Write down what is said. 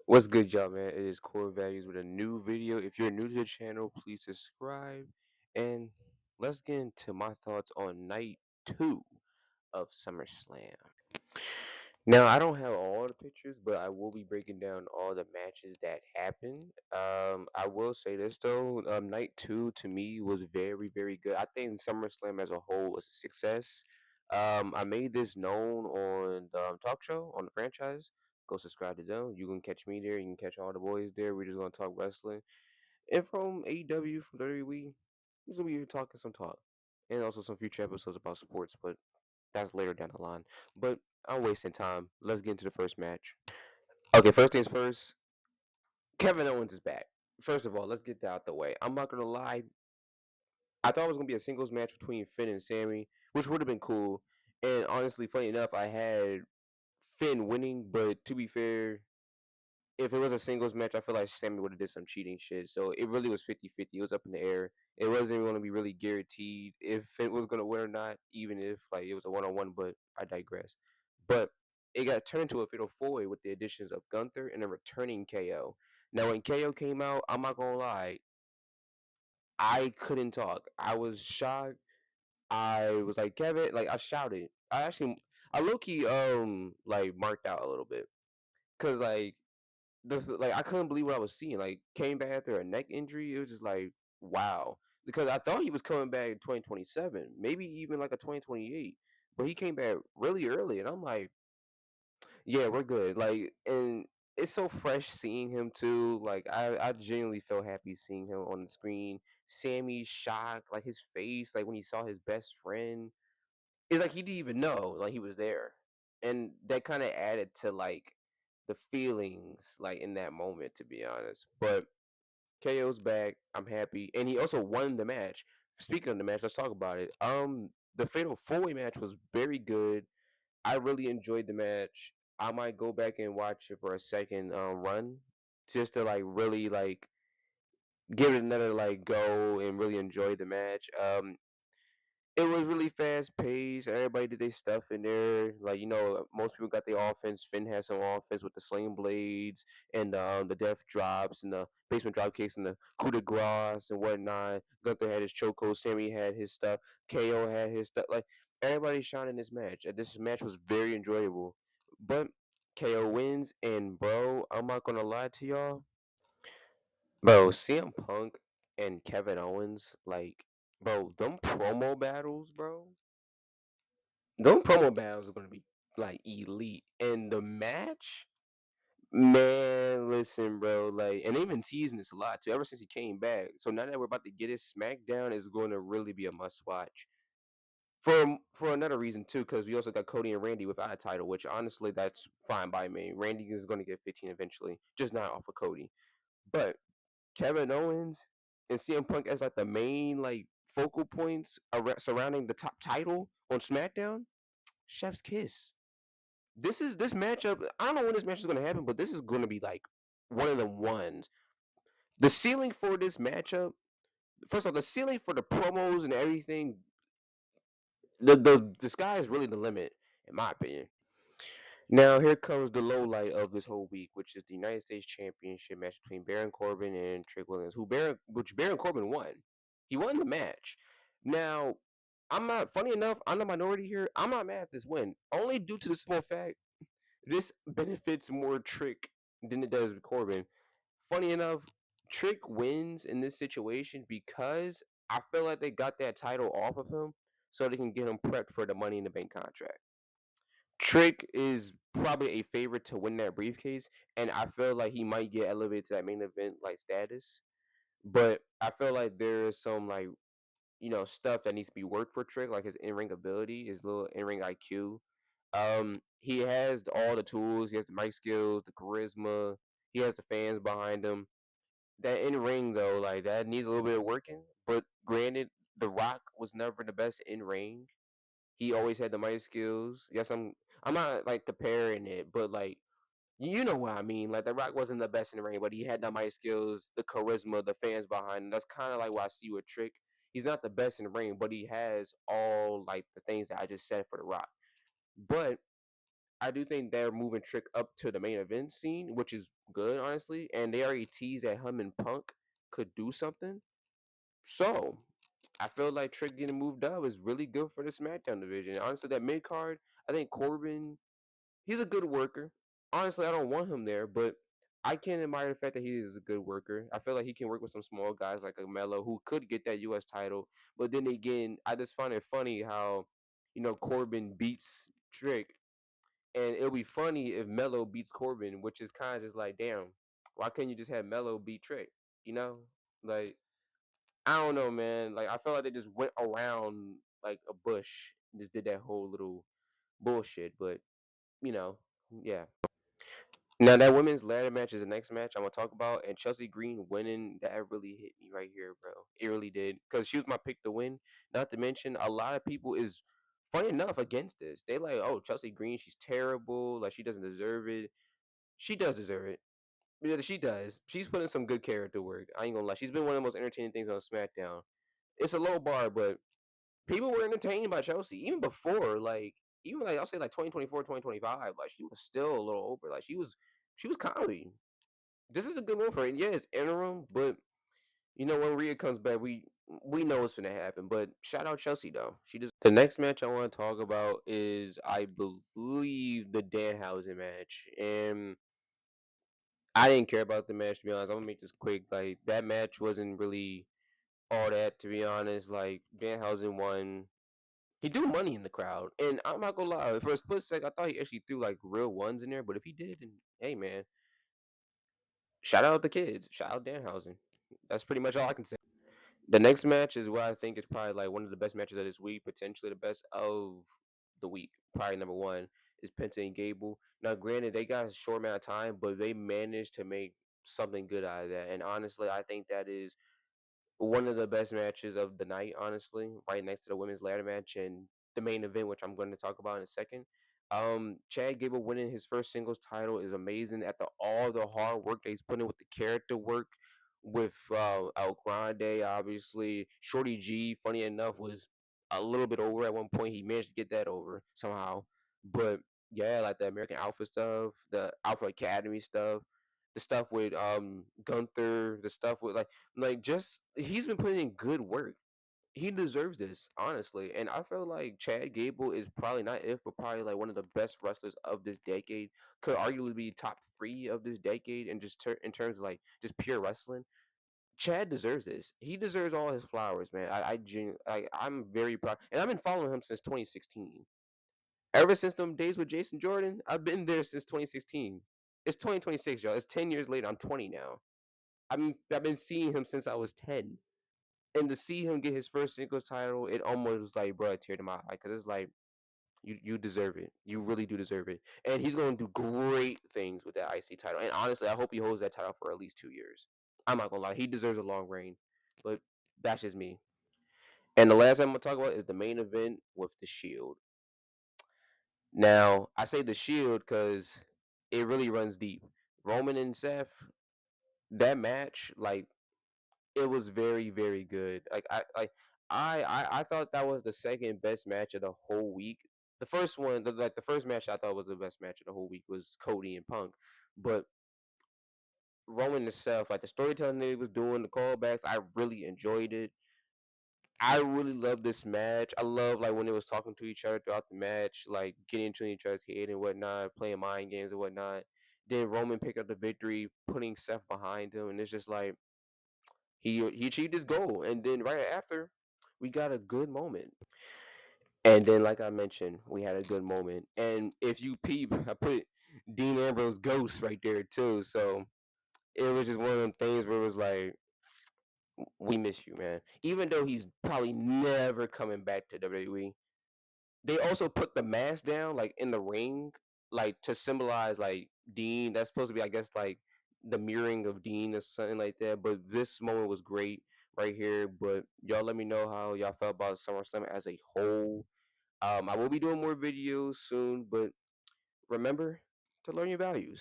What's good, y'all, man? It is Core Values with a new video. If you're new to the channel, please subscribe. And let's get into my thoughts on night two of SummerSlam. Now, I don't have all the pictures, but I will be breaking down all the matches that happened. I will say this though, night two to me was very, very good. I think SummerSlam as a whole was a success. I made this known on the talk show on the franchise. Go subscribe to them. You can catch me there. You can catch all the boys there. We're just gonna talk wrestling. And from AEW, from WWE, we're just gonna be talking some talk, and also some future episodes about sports. But that's later down the line. But I'm wasting time. Let's get into the first match. Okay, first things first. Kevin Owens is back. First of all, let's get that out the way. I'm not gonna lie. I thought it was gonna be a singles match between Finn and Sammy, which would have been cool. And honestly, funny enough, I had Finn winning, but to be fair, if it was a singles match, I feel like Sammy would have did some cheating shit. So it really was 50-50. It was up in the air. It wasn't going to be really guaranteed if it was going to win or not, even if like it was a one-on-one, but I digress. But it got turned into a fatal four-way with the additions of Gunther and a returning KO. Now when KO came out, I'm not gonna lie, I couldn't talk. I was shocked. I was like, Kevin, like I shouted. I low key like marked out a little bit. Cause like I couldn't believe what I was seeing. Like came back after a neck injury. It was just like wow. Because I thought he was coming back in 2027, maybe even like a 2028. But he came back really early, and I'm like, yeah, we're good. Like, and it's so fresh seeing him too. Like, I genuinely felt happy seeing him on the screen. Sammy's shock, like his face, like when he saw his best friend, it's like he didn't even know like he was there, and that kind of added to like the feelings like in that moment, to be honest. But KO's back. I'm happy, and he also won the match. Speaking of the match, let's talk about it. The Fatal Four Way match was very good. I really enjoyed the match. I might go back and watch it for a second run, just to like really like give it another like go and really enjoy the match. It was really fast paced. Everybody did their stuff in there. Like most people got their offense. Finn had some offense with the sling blades and the death drops and the basement drop kicks and the coup de grace and whatnot. Gunther had his chokehold. Sammy had his stuff. KO had his stuff. Like everybody shone in this match. And this match was very enjoyable. But KO wins, and bro, I'm not gonna lie to y'all. Bro, CM Punk and Kevin Owens, like, bro, them promo battles, bro. Those promo battles are gonna be like elite. And the match, man, listen, bro, like, and they've been teasing this a lot too, ever since he came back. So now that we're about to get his SmackDown is going to really be a must watch. For another reason too, because we also got Cody and Randy without a title, which honestly that's fine by me. Randy is going to get 15 eventually, just not off of Cody. But Kevin Owens and CM Punk as like the main like focal points surrounding the top title on SmackDown. Chef's kiss. This matchup. I don't know when this match is going to happen, but this is going to be like one of the ones. The ceiling for this matchup. First of all, the ceiling for the promos and everything. The sky is really the limit, in my opinion. Now here comes the low light of this whole week, which is the United States Championship match between Baron Corbin and Trick Williams, which Baron Corbin won. He won the match. Now, I'm not funny enough, I'm the minority here. I'm not mad at this win. Only due to the simple fact this benefits more Trick than it does with Corbin. Funny enough, Trick wins in this situation because I feel like they got that title off of him so they can get him prepped for the Money in the Bank contract. Trick is probably a favorite to win that briefcase, and I feel like he might get elevated to that main event like status. But I feel like there is some like stuff that needs to be worked for Trick, like his in ring ability, his little in ring IQ. He has all the tools. He has the mic skills, the charisma. He has the fans behind him. That in ring though, like that needs a little bit of working. But granted, The Rock was never the best in ring. He always had the mic skills. Yes, I'm not like comparing it, but like you know what I mean. Like The Rock wasn't the best in the ring, but he had the mic skills, the charisma, the fans behind him. That's kind of like what I see with Trick. He's not the best in the ring, but he has all like the things that I just said for The Rock. But I do think they're moving Trick up to the main event scene, which is good, honestly. And they already teased that him and Punk could do something. So I feel like Trick getting moved up is really good for the SmackDown division. Honestly, that mid card, I think Corbin, he's a good worker. Honestly, I don't want him there, but I can admire the fact that he is a good worker. I feel like he can work with some small guys like a Mello who could get that U.S. title. But then again, I just find it funny how, Corbin beats Trick, and it'll be funny if Mello beats Corbin, which is kind of just like, damn, why couldn't you just have Mello beat Trick? You know, like I don't know, man. Like I felt like they just went around like a bush and just did that whole little bullshit. But you know, yeah. Now that women's ladder match is the next match I'm gonna talk about, and Chelsea Green winning that really hit me right here, bro. It really did because she was my pick to win. Not to mention, a lot of people is funny enough against this. They like, oh, Chelsea Green, she's terrible. Like she doesn't deserve it. She does deserve it. Yeah, she does. She's putting some good character work. I ain't gonna lie. She's been one of the most entertaining things on SmackDown. It's a low bar, but people were entertained by Chelsea even before, like even like I'll say like 2024, 2025. Like she was still a little over. Like she was comedy. This is a good move for her. And yeah, it's interim, but when Rhea comes back, we know what's gonna happen. But shout out Chelsea though. She does. The next match I want to talk about is I believe the Danhausen match, and I didn't care about the match to be honest. I'm gonna make this quick. Like that match wasn't really all that to be honest. Like Danhausen won. He threw money in the crowd, and I'm not gonna lie. For a split second, I thought he actually threw like real ones in there. But if he did, then hey man, shout out the kids. Shout out Danhausen. That's pretty much all I can say. The next match is what I think is probably like one of the best matches of this week, potentially the best of the week. Probably number one is Penta and Gable. Now, granted, they got a short amount of time, but they managed to make something good out of that. And honestly, I think that is one of the best matches of the night, honestly, right next to the women's ladder match and the main event, which I'm going to talk about in a second. Chad Gable winning his first singles title is amazing. After all the hard work that he's putting with the character work, with El Grande, obviously, Shorty G, funny enough, was a little bit over at one point. He managed to get that over somehow, but yeah, like the American Alpha stuff, the Alpha Academy stuff, the stuff with Gunther, the stuff with like just he's been putting in good work. He deserves this, honestly. And I feel like Chad Gable is probably not if, but probably like one of the best wrestlers of this decade. Could arguably be top three of this decade, and just in terms of like just pure wrestling. Chad deserves this. He deserves all his flowers, man. I'm very proud, and I've been following him since 2016. Ever since them days with Jason Jordan, I've been there since 2016. It's 2026, y'all. It's 10 years later. I'm 20 now. I've been seeing him since I was 10. And to see him get his first singles title, it almost was like, bro, a tear to my eye. Because it's like, you deserve it. You really do deserve it. And he's going to do great things with that IC title. And honestly, I hope he holds that title for at least 2 years. I'm not going to lie. He deserves a long reign. But that's just me. And the last thing I'm going to talk about is the main event with the Shield. Now, I say the Shield because it really runs deep. Roman and Seth, that match, like, it was very, very good. I thought that was the second best match of the whole week. The first one, the first match I thought was the best match of the whole week was Cody and Punk, but Roman himself, like the storytelling that he was doing, the callbacks, I really enjoyed it. I really love this match. I love like when they was talking to each other throughout the match, like getting into each other's head and whatnot, playing mind games and whatnot. Then Roman picked up the victory, putting Seth behind him, and it's just like he achieved his goal. And then right after, we got a good moment. And then, like I mentioned, we had a good moment. And if you peep, I put Dean Ambrose ghost right there too. So it was just one of them things where it was like, we miss you, man. Even though he's probably never coming back to WWE, they also put the mask down like in the ring, like to symbolize like Dean. That's supposed to be, I guess, like the mirroring of Dean or something like that. But this moment was great right here. But y'all let me know how y'all felt about SummerSlam as a whole. I will be doing more videos soon, but remember to learn your values.